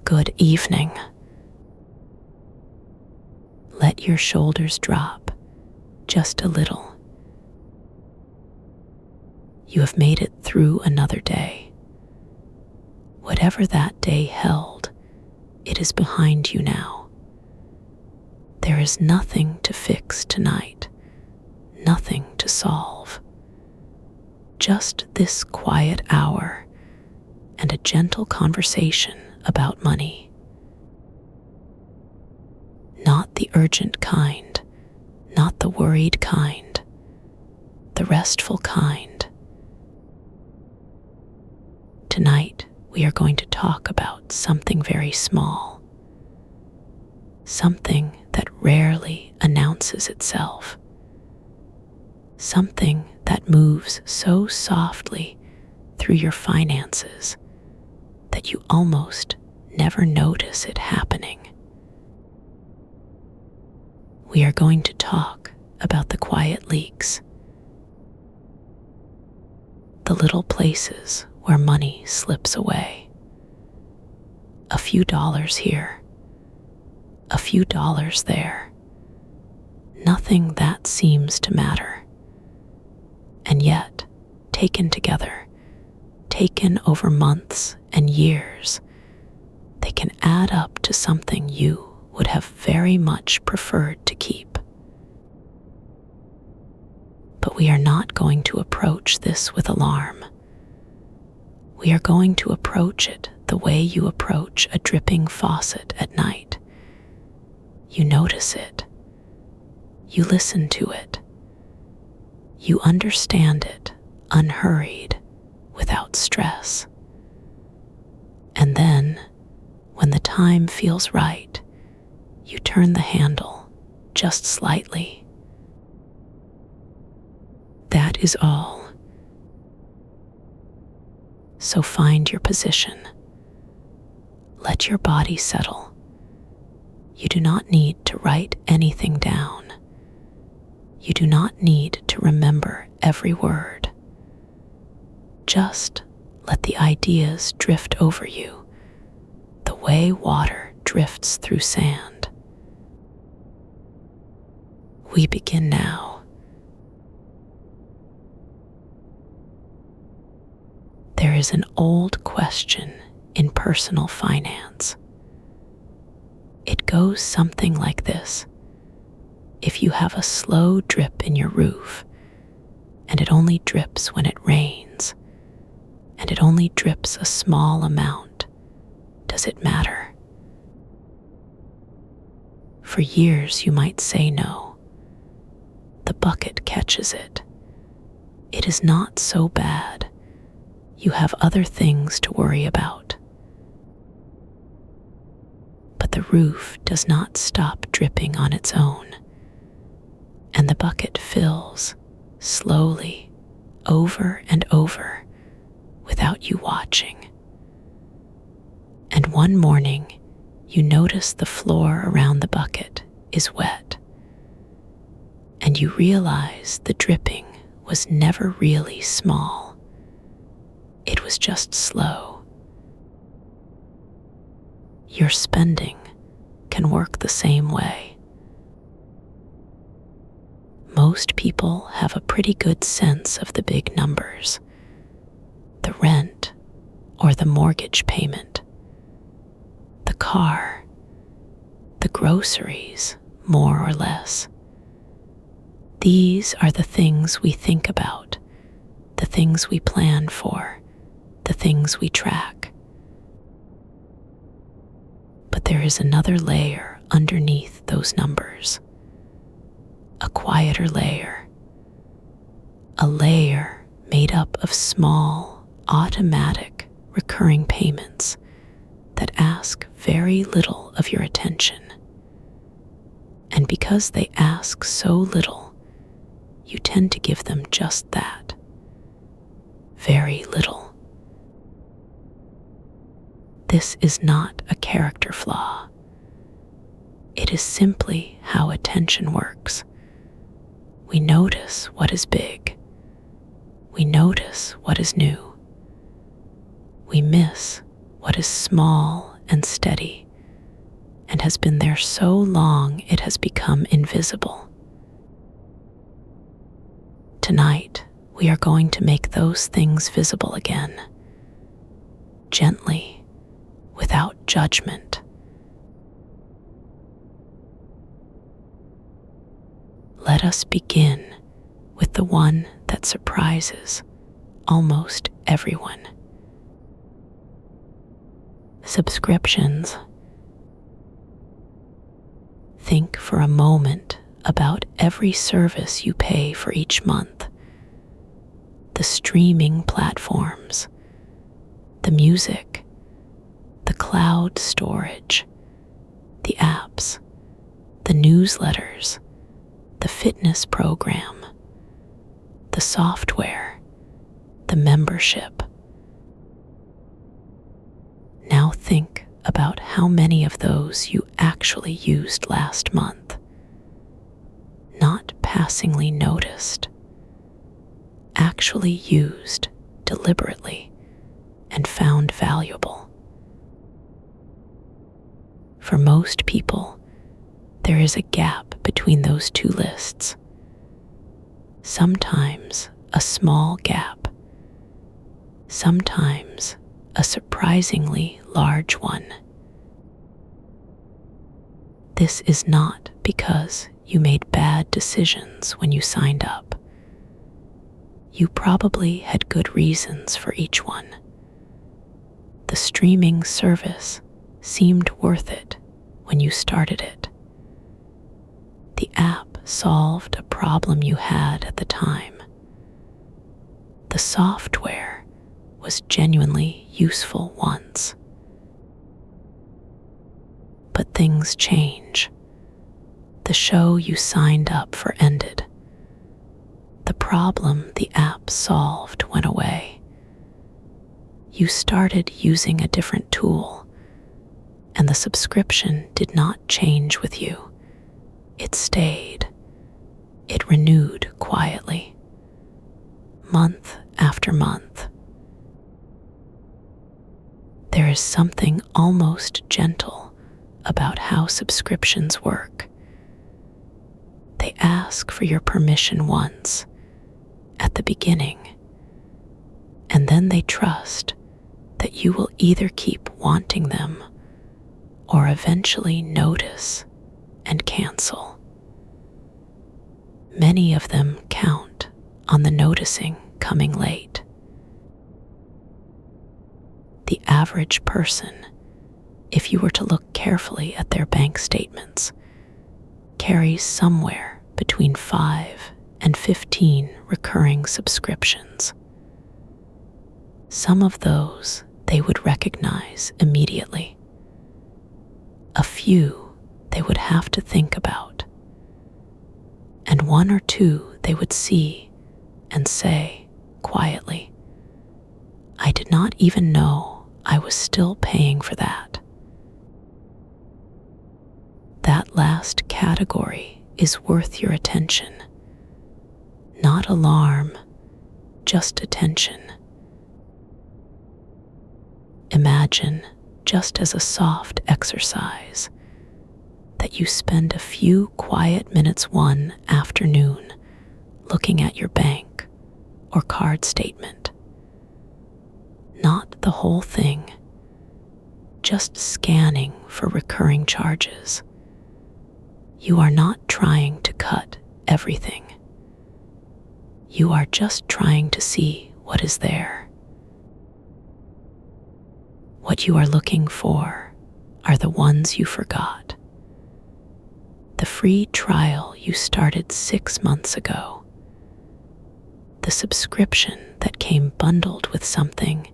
Good evening. Let your shoulders drop just a little. You have made it through another day. Whatever that day held, it is behind you now. There is nothing to fix tonight, nothing to solve. Just this quiet hour and a gentle conversation about money. Not the urgent kind, not the worried kind, the restful kind. Tonight, we are going to talk about something very small, something that rarely announces itself, something that moves so softly through your finances that you almost never notice it happening. We are going to talk about the quiet leaks, the little places where money slips away. A few dollars here, a few dollars there. Nothing that seems to matter. And yet, taken together, taken over months and years, they can add up to something you would have very much preferred to keep. But we are not going to approach this with alarm. We are going to approach it the way you approach a dripping faucet at night. You notice it. You listen to it. You understand it, unhurried, without stress. And then, when the time feels right, you turn the handle just slightly. That is all. So find your position. Let your body settle. You do not need to write anything down. You do not need to remember every word. Just let the ideas drift over you, the way water drifts through sand. We begin now. There is an old question in personal finance. It goes something like this. If you have a slow drip in your roof, and it only drips when it rains, and it only drips a small amount, does it matter? For years you might say no. The bucket catches it. It is not so bad. You have other things to worry about. But the roof does not stop dripping on its own, and the bucket fills slowly over and over without you watching. And one morning, you notice the floor around the bucket is wet, and you realize the dripping was never really small. It was just slow. Your spending can work the same way. Most people have a pretty good sense of the big numbers, the rent or the mortgage payment, the car, the groceries, more or less. These are the things we think about, the things we plan for, the things we track. But there is another layer underneath those numbers, a quieter layer, a layer made up of small, automatic, recurring payments that ask very little of your attention. And because they ask so little, you tend to give them just that, very little. This is not a character flaw. It is simply how attention works. We notice what is big. We notice what is new. We miss what is small and steady, and has been there so long it has become invisible. Tonight, we are going to make those things visible again, gently, without judgment. Let us begin with the one that surprises almost everyone. Subscriptions. Think for a moment about every service you pay for each month. The streaming platforms, the music, the cloud storage, the apps, the newsletters, the fitness program, the software, the membership. Now think about how many of those you actually used last month. Not passingly noticed, actually used deliberately and found valuable. For most people, there is a gap between those two lists. Sometimes a small gap, sometimes a surprisingly large one. This is not because you made bad decisions when you signed up. You probably had good reasons for each one. The streaming service seemed worth it when you started it. The app solved a problem you had at the time. The software was genuinely useful once. But things change. The show you signed up for ended. The problem the app solved went away. You started using a different tool, and the subscription did not change with you. It stayed. It renewed quietly, month after month. There is something almost gentle about how subscriptions work. They ask for your permission once, at the beginning, and then they trust that you will either keep wanting them or eventually notice and cancel. Many of them count on the noticing coming late. The average person, if you were to look carefully at their bank statements, carries somewhere between 5 and 15 recurring subscriptions. Some of those they would recognize immediately. A few they would have to think about, and one or two they would see and say quietly, "I did not even know I was still paying for that." That last category is worth your attention. Not alarm, just attention. Imagine, just as a soft exercise, that you spend a few quiet minutes one afternoon looking at your bank or card statement. Not the whole thing, just scanning for recurring charges. You are not trying to cut everything. You are just trying to see what is there. What you are looking for are the ones you forgot. The free trial you started 6 months ago. The subscription that came bundled with something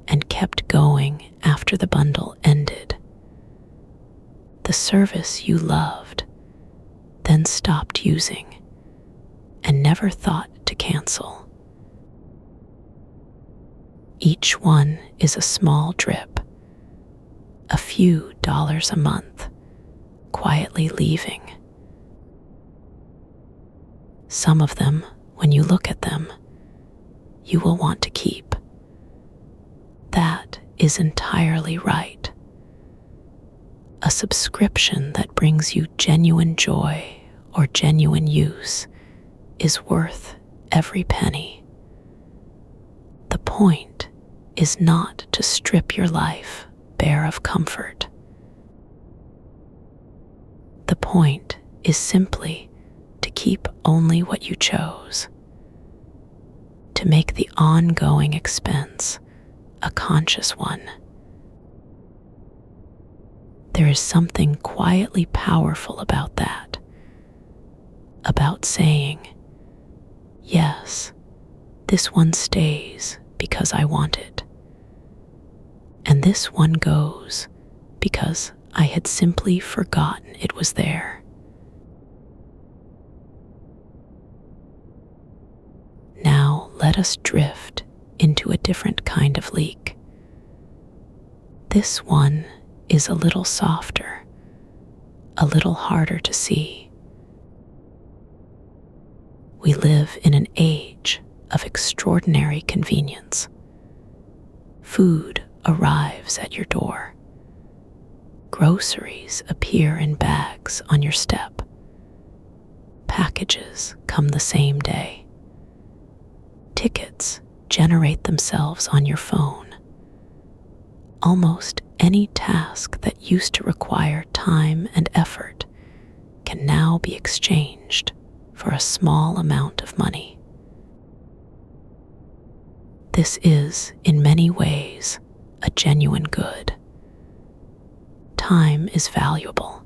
and kept going after the bundle ended. The service you loved, then stopped using, and never thought to cancel. Each one is a small drip, a few dollars a month, quietly leaving. Some of them, when you look at them, you will want to keep. That is entirely right. A subscription that brings you genuine joy or genuine use is worth every penny. The point is not to strip your life bare of comfort. The point is simply to keep only what you chose, to make the ongoing expense a conscious one. There is something quietly powerful about that, about saying, yes, this one stays because I want it, and this one goes because I had simply forgotten it was there. Now let us drift into a different kind of leak. This one is a little softer, a little harder to see. We live in an age of extraordinary convenience. Food arrives at your door. Groceries appear in bags on your step. Packages come the same day. Tickets generate themselves on your phone. Almost any task that used to require time and effort can now be exchanged for a small amount of money. This is, in many ways, a genuine good. Time is valuable.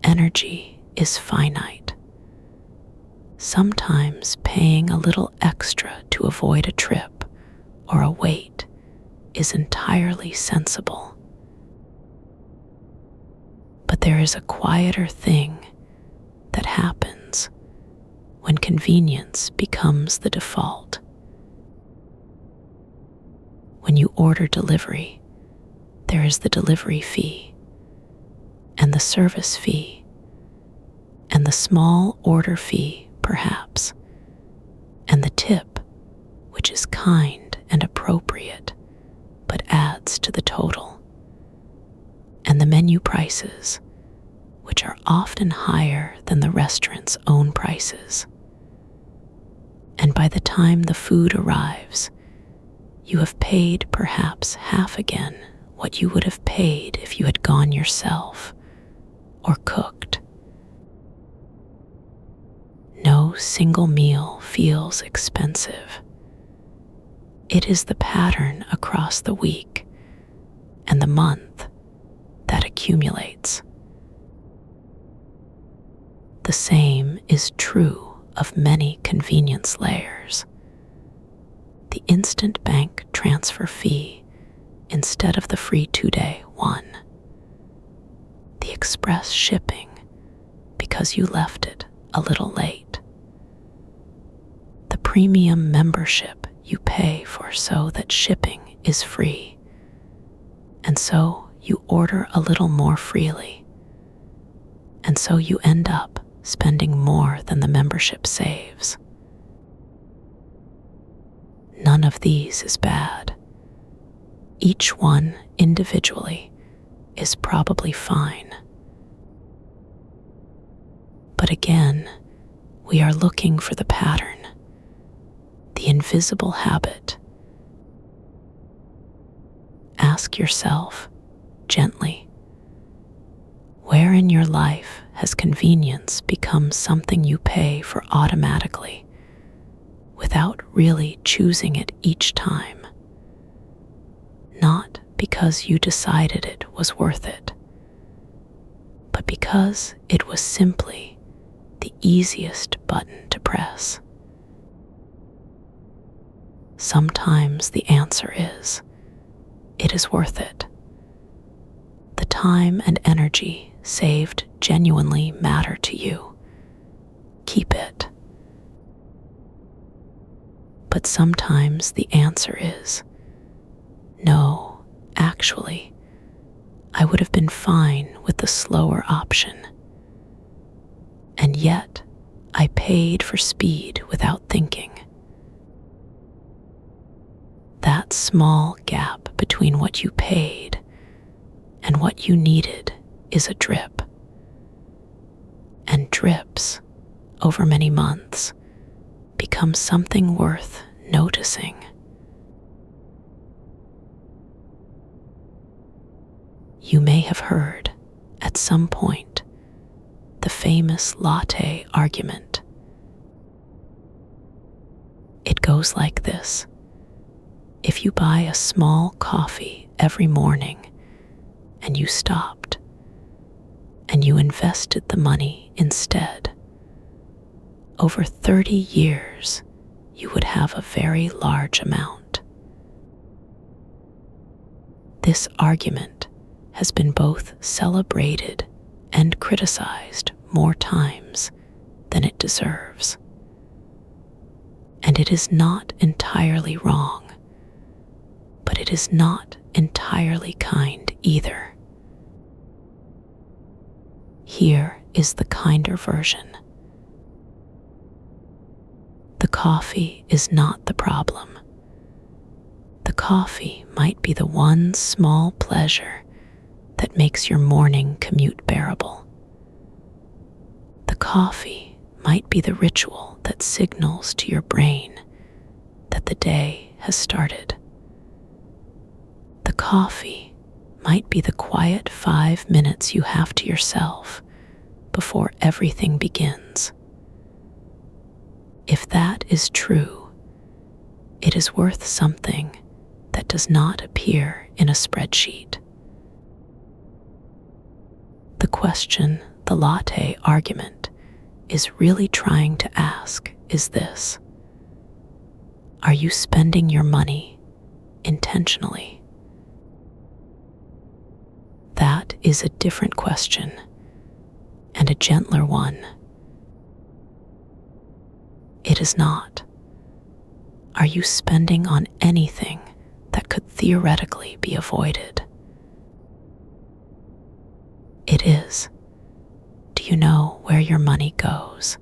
Energy is finite. Sometimes paying a little extra to avoid a trip or a wait is entirely sensible. But there is a quieter thing that happens when convenience becomes the default. When you order delivery, there is the delivery fee, and the service fee, and the small order fee, perhaps, and the tip, which is kind and appropriate, but adds to the total, and the menu prices, which are often higher than the restaurant's own prices. And by the time the food arrives, you have paid perhaps half again what you would have paid if you had gone yourself or cooked. No single meal feels expensive. It is the pattern across the week and the month that accumulates. The same is true of many convenience layers. The instant bank transfer fee instead of the free 2-day one. The express shipping because you left it a little late. The premium membership you pay for so that shipping is free, and so you order a little more freely, and so you end up spending more than the membership saves. None of these is bad. Each one individually is probably fine. But again, we are looking for the pattern, the invisible habit. Ask yourself gently, where in your life has convenience become something you pay for automatically, without really choosing it each time? Not because you decided it was worth it, but because it was simply the easiest button to press. Sometimes the answer is, it is worth it. The time and energy saved genuinely matter to you. Keep it. But sometimes the answer is, no, actually, I would have been fine with the slower option. And yet, I paid for speed without thinking. That small gap between what you paid And what you needed is a drip. And drips, over many months, become something worth noticing. You may have heard, at some point, the famous latte argument. It goes like this. If you buy a small coffee every morning and you stopped and you invested the money instead, over 30 years you would have a very large amount. This argument has been both celebrated and criticized more times than it deserves. And it is not entirely wrong, but it is not entirely kind either. Here is the kinder version. The coffee is not the problem. The coffee might be the one small pleasure that makes your morning commute bearable. The coffee might be the ritual that signals to your brain that the day has started. The coffee might be the quiet 5 minutes you have to yourself before everything begins. If that is true, it is worth something that does not appear in a spreadsheet. The question the latte argument is really trying to ask is this: are you spending your money intentionally? That is a different question, and a gentler one. It is not. Are you spending on anything that could theoretically be avoided? It is. Do you know where your money goes?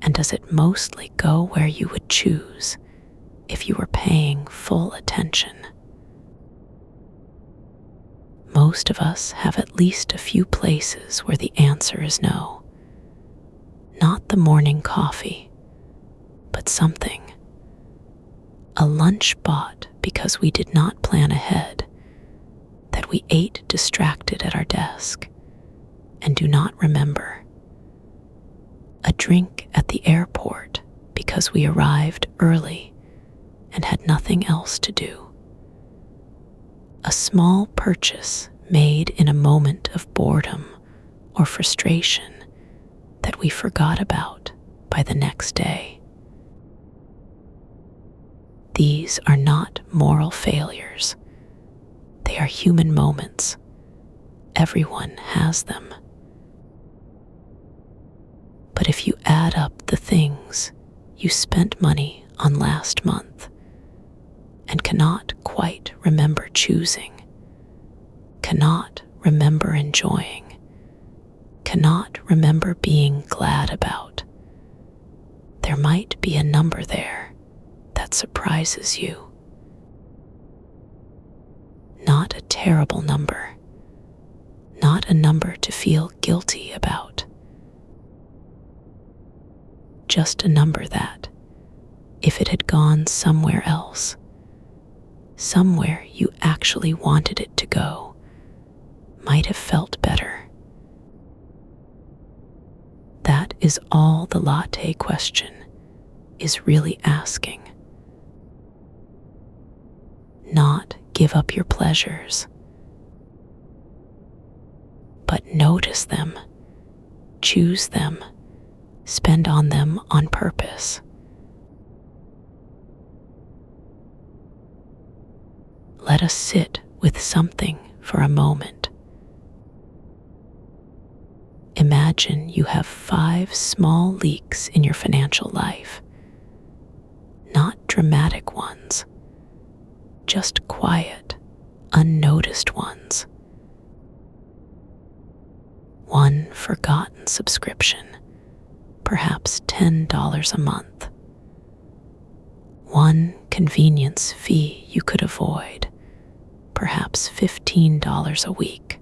And does it mostly go where you would choose if you were paying full attention? Most of us have at least a few places where the answer is no. Not the morning coffee, but something. A lunch bought because we did not plan ahead, that we ate distracted at our desk and do not remember. A drink at the airport because we arrived early and had nothing else to do. A small purchase made in a moment of boredom or frustration that we forgot about by the next day. These are not moral failures. They are human moments. Everyone has them. But if you add up the things you spent money on last month and cannot quite remember choosing, cannot remember enjoying, cannot remember being glad about, there might be a number there that surprises you. Not a terrible number, not a number to feel guilty about. Just a number that, if it had gone somewhere else, somewhere you actually wanted it to go, might have felt better. That is all the latte question is really asking. Not give up your pleasures, but notice them, choose them, spend on them on purpose. Let us sit with something for a moment. Imagine you have 5 small leaks in your financial life. Not dramatic ones, just quiet, unnoticed ones. One forgotten subscription, perhaps $10 a month. One convenience fee you could avoid, perhaps $15 a week.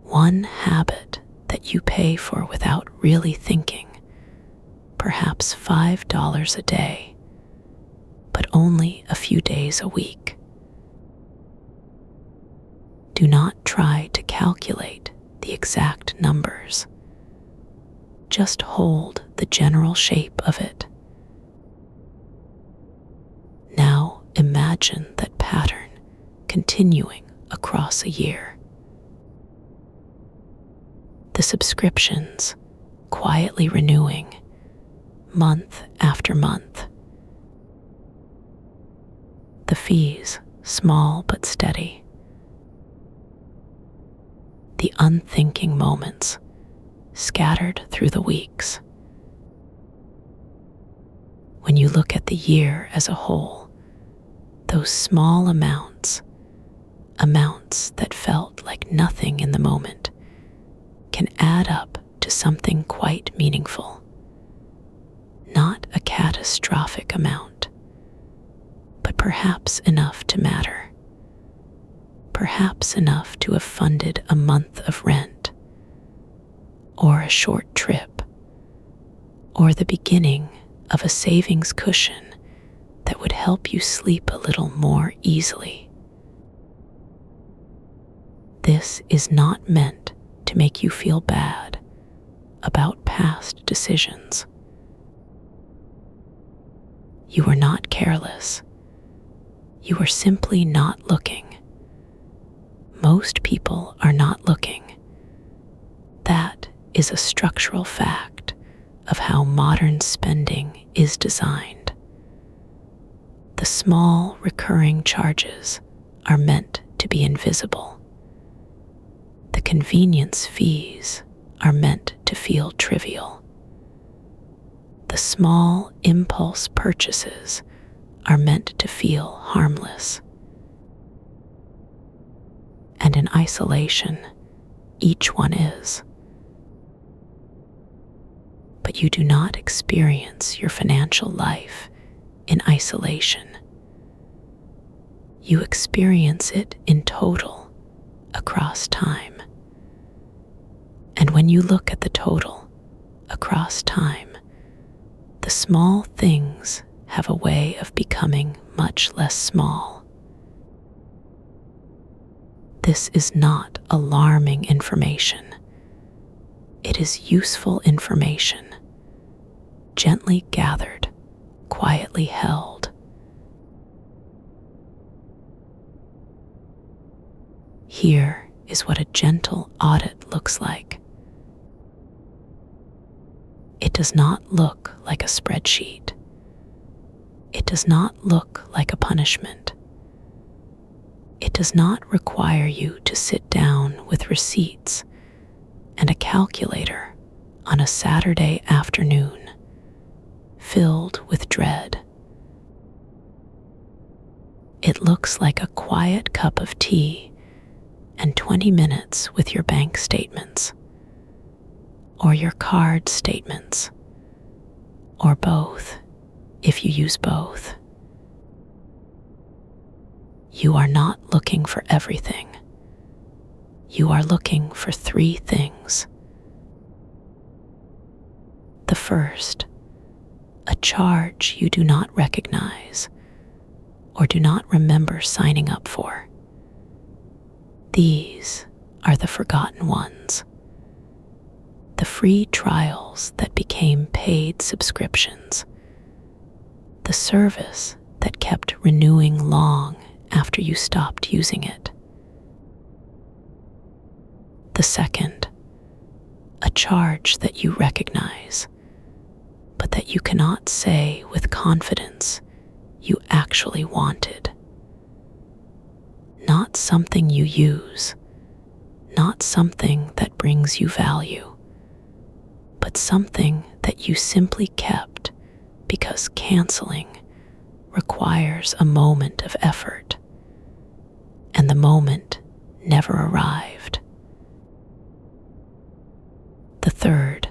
One habit that you pay for without really thinking, perhaps $5 a day, but only a few days a week. Do not try to calculate the exact numbers. Just hold the general shape of it. Now imagine that pattern continuing across a year. The subscriptions quietly renewing month after month. The fees small but steady. The unthinking moments scattered through the weeks. When you look at the year as a whole, those small amounts that felt like nothing in the moment, can add up to something quite meaningful. Not a catastrophic amount, but perhaps enough to matter. Perhaps enough to have funded a month of rent, or a short trip, or the beginning of a savings cushion that would help you sleep a little more easily. This is not meant to make you feel bad about past decisions. You are not careless. You are simply not looking. Most people are not looking. That is a structural fact of how modern spending is designed. The small recurring charges are meant to be invisible. The convenience fees are meant to feel trivial. The small impulse purchases are meant to feel harmless. And in isolation, each one is. But you do not experience your financial life in isolation. You experience it in total across time. And when you look at the total across time, the small things have a way of becoming much less small. This is not alarming information. It is useful information, gently gathered, quietly held. Here is what a gentle audit looks like. It does not look like a spreadsheet. It does not look like a punishment. It does not require you to sit down with receipts and a calculator on a Saturday afternoon, filled with dread. It looks like a quiet cup of tea and 20 minutes with your bank statements, or your card statements, or both, if you use both. You are not looking for everything. You are looking for 3 things. The first, a charge you do not recognize or do not remember signing up for. These are the forgotten ones. The free trials that became paid subscriptions. The service that kept renewing long after you stopped using it. The second, a charge that you recognize, but that you cannot say with confidence you actually wanted. Not something you use, not something that brings you value, but something that you simply kept because canceling requires a moment of effort, and the moment never arrived. The third,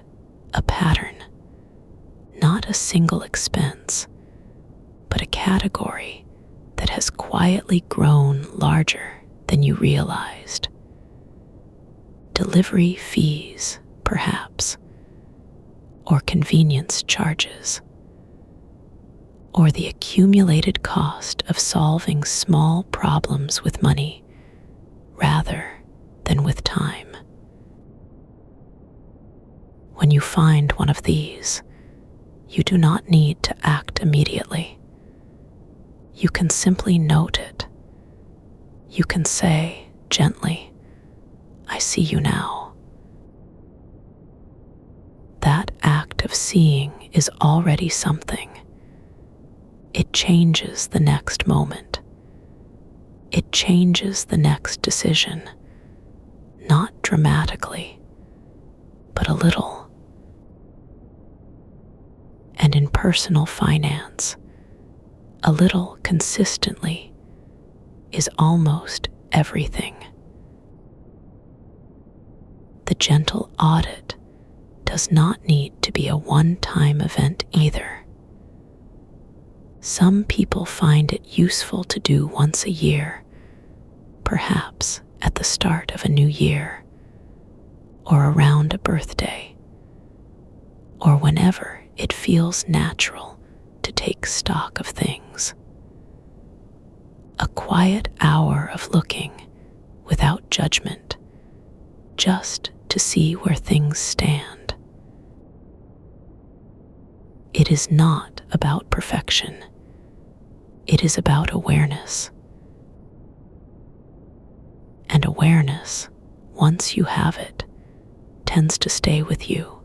a pattern, not a single expense, but a category that has quietly grown larger than you realized. Delivery fees, perhaps, or convenience charges, or the accumulated cost of solving small problems with money rather than with time. When you find one of these, you do not need to act immediately. You can simply note it. You can say gently, "I see you now." That act of seeing is already something. It changes the next moment. It changes the next decision, not dramatically, but a little. And in personal finance, a little consistently is almost everything. The gentle audit does not need to be a one-time event either. Some people find it useful to do once a year, perhaps at the start of a new year, or around a birthday, or whenever it feels natural to take stock of things. A quiet hour of looking without judgment, just to see where things stand. It is not about perfection. It is about awareness. And awareness, once you have it, tends to stay with you.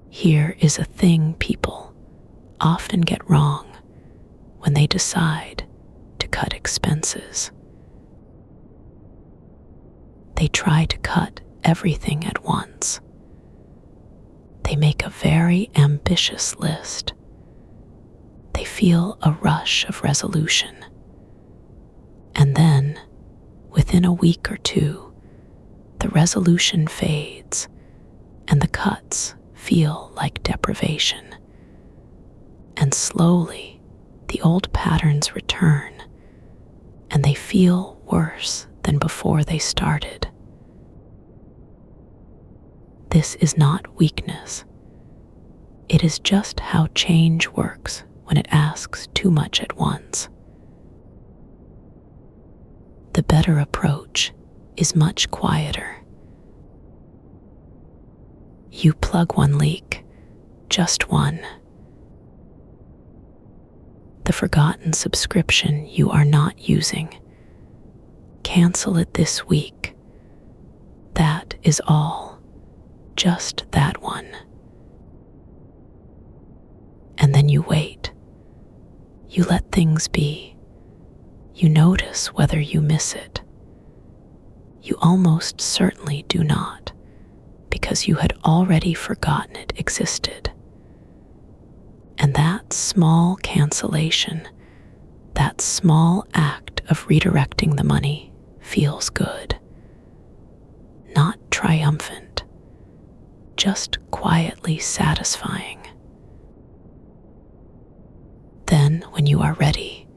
Here is a thing people often get wrong when they decide to cut expenses. They try to cut everything at once. They make a very ambitious list. They feel a rush of resolution. And then, within a week or two, the resolution fades and the cuts feel like deprivation. And slowly, the old patterns return, and they feel worse than before they started. This is not weakness. It is just how change works when it asks too much at once. The better approach is much quieter. You plug one leak, just one. The forgotten subscription you are not using. Cancel it this week. That is all. Just that one. And then you wait. You let things be. You notice whether you miss it. You almost certainly do not, because you had already forgotten it existed. And that small cancellation, that small act of redirecting the money feels good. Not triumphant, just quietly satisfying. Then, when you are ready,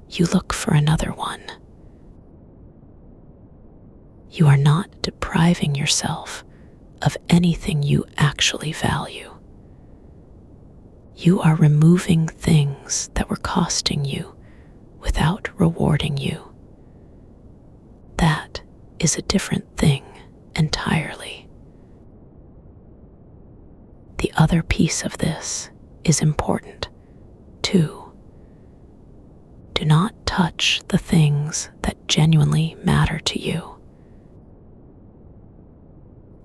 you look for another one. You are not depriving yourself of anything you actually value. You are removing things that were costing you without rewarding you. That is a different thing entirely. The other piece of this is important, too. Do not touch the things that genuinely matter to you.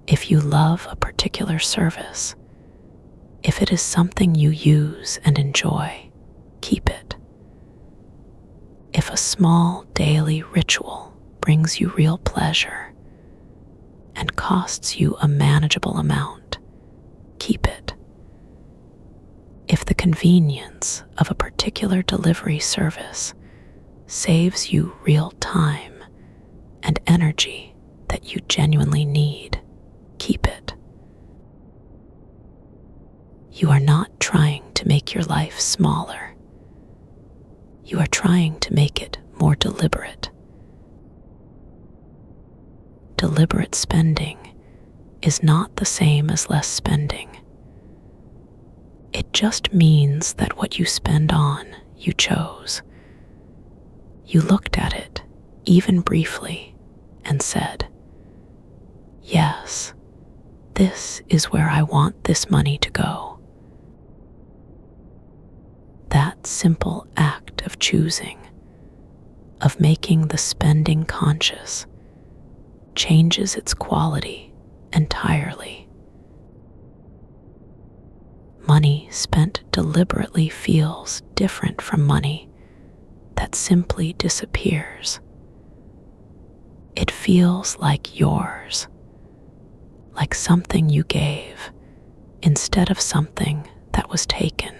If you love a particular service, if it is something you use and enjoy, keep it. If a small daily ritual brings you real pleasure and costs you a manageable amount, keep it. If the convenience of a particular delivery service saves you real time and energy that you genuinely need, keep it. You are not trying to make your life smaller. You are trying to make it more deliberate. Deliberate spending is not the same as less spending. It just means that what you spend on, you chose. You looked at it, even briefly, and said, "Yes, this is where I want this money to go." That simple act of choosing, of making the spending conscious, changes its quality entirely. Money spent deliberately feels different from money that simply disappears. It feels like yours, like something you gave instead of something that was taken.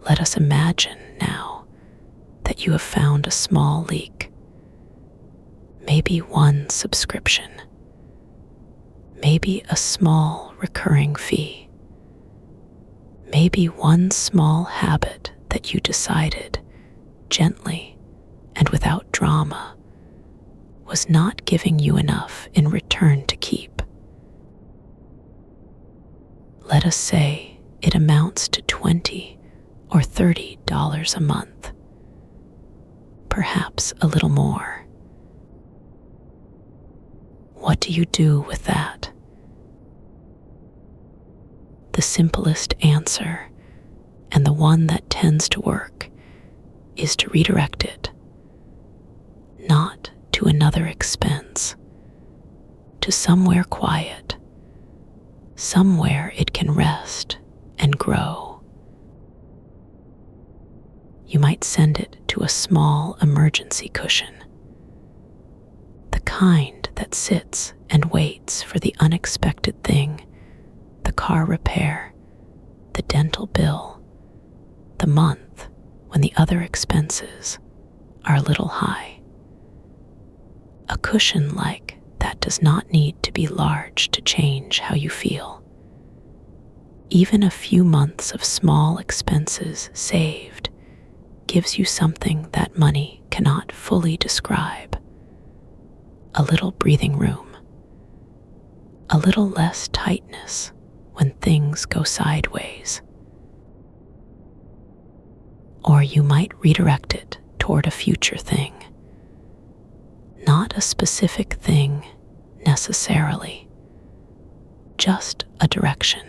Let us imagine now that you have found a small leak, maybe one subscription, maybe a small recurring fee, maybe one small habit that you decided gently and without drama was not giving you enough in return to keep. Let us say it amounts to $20 or $30 a month, perhaps a little more. What do you do with that? The simplest answer, and the one that tends to work, is to redirect it, not to another expense, to somewhere quiet, somewhere it can rest and grow. You might send it to a small emergency cushion, the kind that sits and waits for the unexpected thing, the car repair, the dental bill, the month when the other expenses are a little high. A cushion like that does not need to be large to change how you feel. Even a few months of small expenses saved gives you something that money cannot fully describe. A little breathing room, a little less tightness when things go sideways. Or you might redirect it toward a future thing, not a specific thing necessarily, just a direction,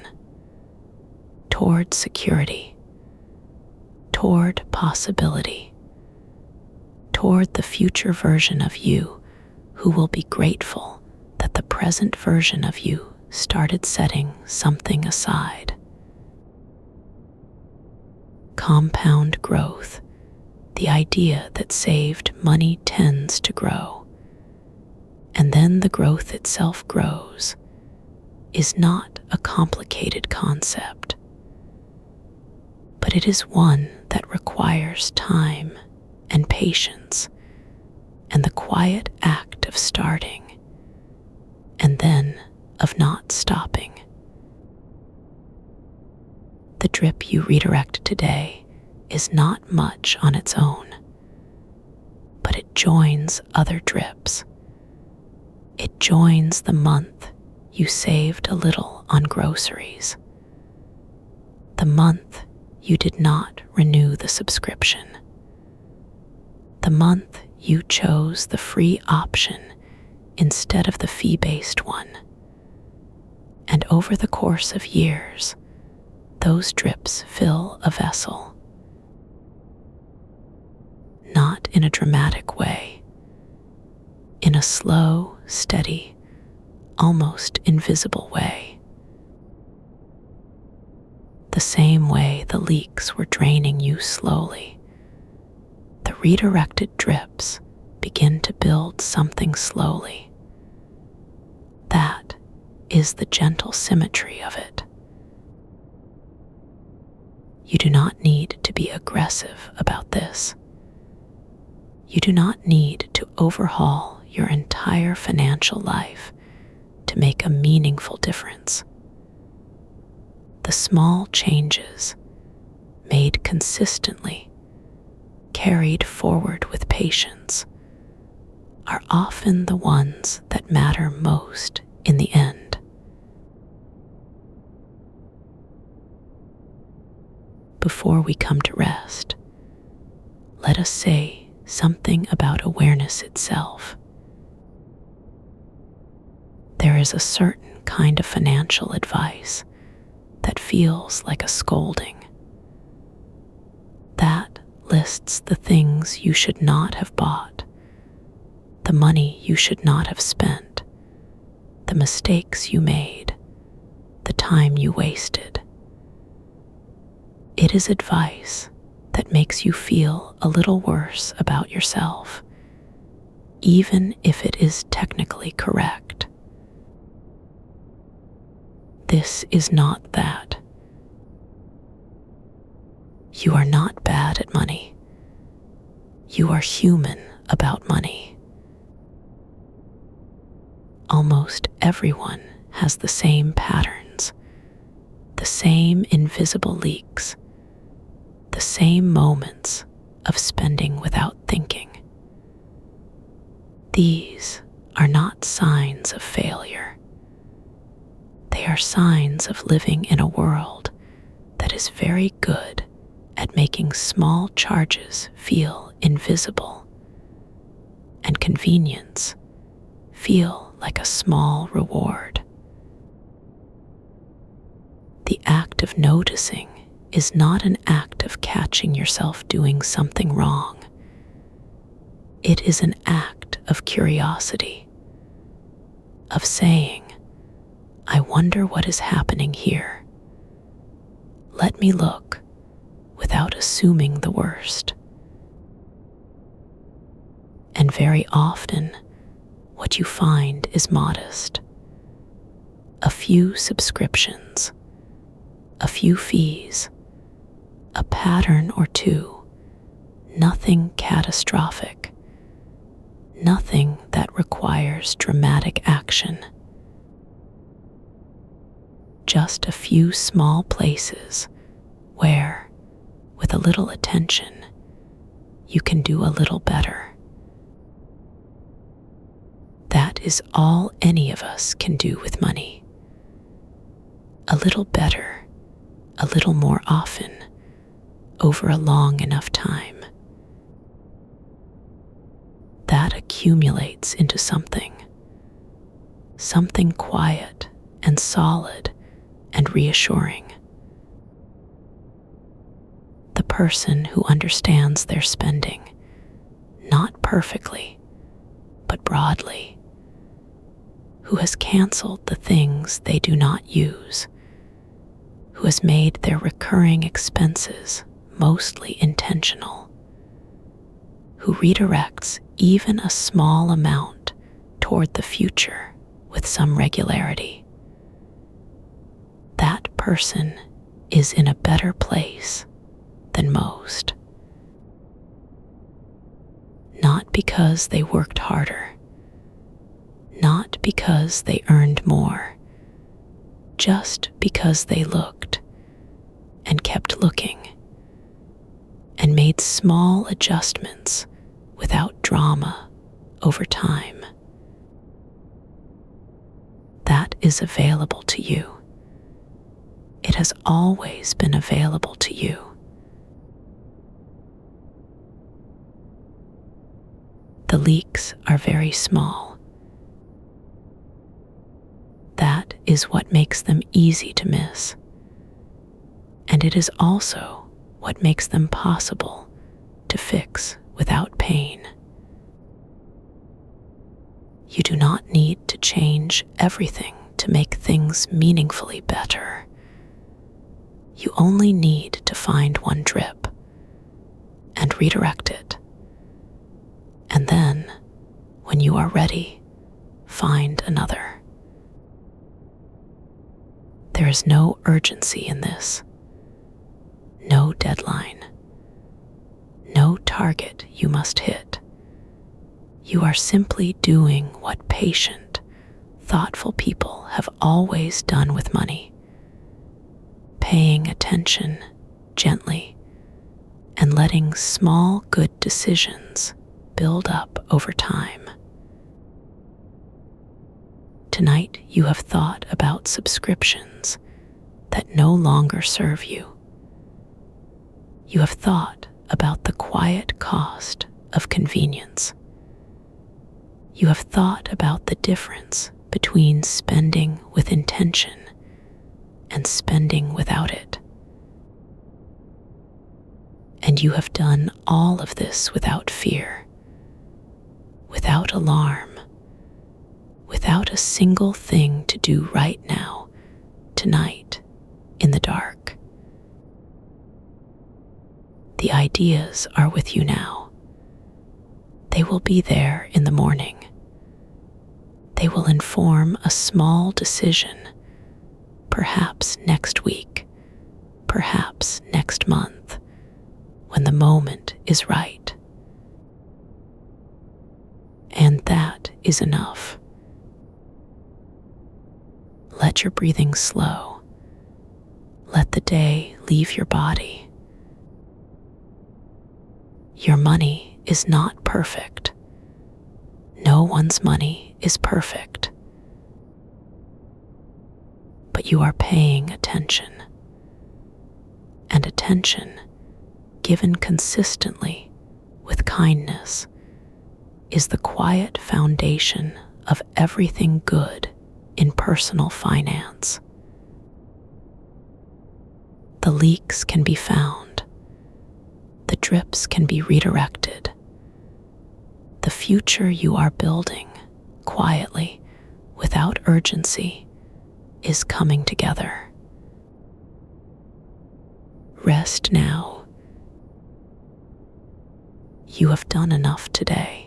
toward security, toward possibility, toward the future version of you who will be grateful that the present version of you started setting something aside. Compound growth, the idea that saved money tends to grow, and then the growth itself grows, is not a complicated concept, but it is one that requires time and patience and the quiet act of starting and then of not stopping. The drip you redirect today is not much on its own, but it joins other drips. It joins the month you saved a little on groceries, the month you did not renew the subscription, the month you chose the free option instead of the fee-based one. And over the course of years, those drips fill a vessel. Not in a dramatic way, in a slow, steady, almost invisible way. The same way the leaks were draining you slowly, the redirected drips begin to build something slowly. That is the gentle symmetry of it. You do not need to be aggressive about this. You do not need to overhaul your entire financial life to make a meaningful difference. The small changes, made consistently, carried forward with patience, are often the ones that matter most in the end. Before we come to rest, let us say something about awareness itself. There is a certain kind of financial advice that feels like a scolding. That lists the things you should not have bought, the money you should not have spent, the mistakes you made, the time you wasted. It is advice that makes you feel a little worse about yourself, even if it is technically correct. This is not that. You are not bad at money. You are human about money. Almost everyone has the same patterns, the same invisible leaks, the same moments of spending without thinking. These are not signs of failure. They are signs of living in a world that is very good at making small charges feel invisible and convenience feel like a small reward. The act of noticing is not an act of catching yourself doing something wrong. It is an act of curiosity, of saying, I wonder what is happening here. Let me look without assuming the worst. And very often, what you find is modest. A few subscriptions, a few fees, a pattern or two, nothing catastrophic, nothing that requires dramatic action. Just a few small places where, with a little attention, you can do a little better. That is all any of us can do with money. A little better, a little more often, over a long enough time. That accumulates into something quiet and solid and reassuring. The person who understands their spending, not perfectly, but broadly, who has canceled the things they do not use, who has made their recurring expenses mostly intentional, who redirects even a small amount toward the future with some regularity. That person is in a better place than most. Not because they worked harder, not because they earned more, just because they looked and kept looking and made small adjustments without drama over time. That is available to you. It has always been available to you. The leaks are very small. That is what makes them easy to miss. And it is also what makes them possible to fix without pain. You do not need to change everything to make things meaningfully better. You only need to find one drip and redirect it. And then, when you are ready, find another. There is no urgency in this, no deadline, no target you must hit. You are simply doing what patient, thoughtful people have always done with money. Paying attention gently and letting small good decisions build up over time. Tonight you have thought about subscriptions that no longer serve you. You have thought about the quiet cost of convenience. You have thought about the difference between spending with intention and spending without it. And you have done all of this without fear, without alarm, without a single thing to do right now, tonight, in the dark. The ideas are with you now. They will be there in the morning. They will inform a small decision, perhaps next week, perhaps next month, when the moment is right. And that is enough. Let your breathing slow. Let the day leave your body. Your money is not perfect. No one's money is perfect. But you are paying attention. And attention, given consistently with kindness, is the quiet foundation of everything good in personal finance. The leaks can be found. The drips can be redirected. The future you are building, quietly, without urgency, is coming together. Rest now. You have done enough today.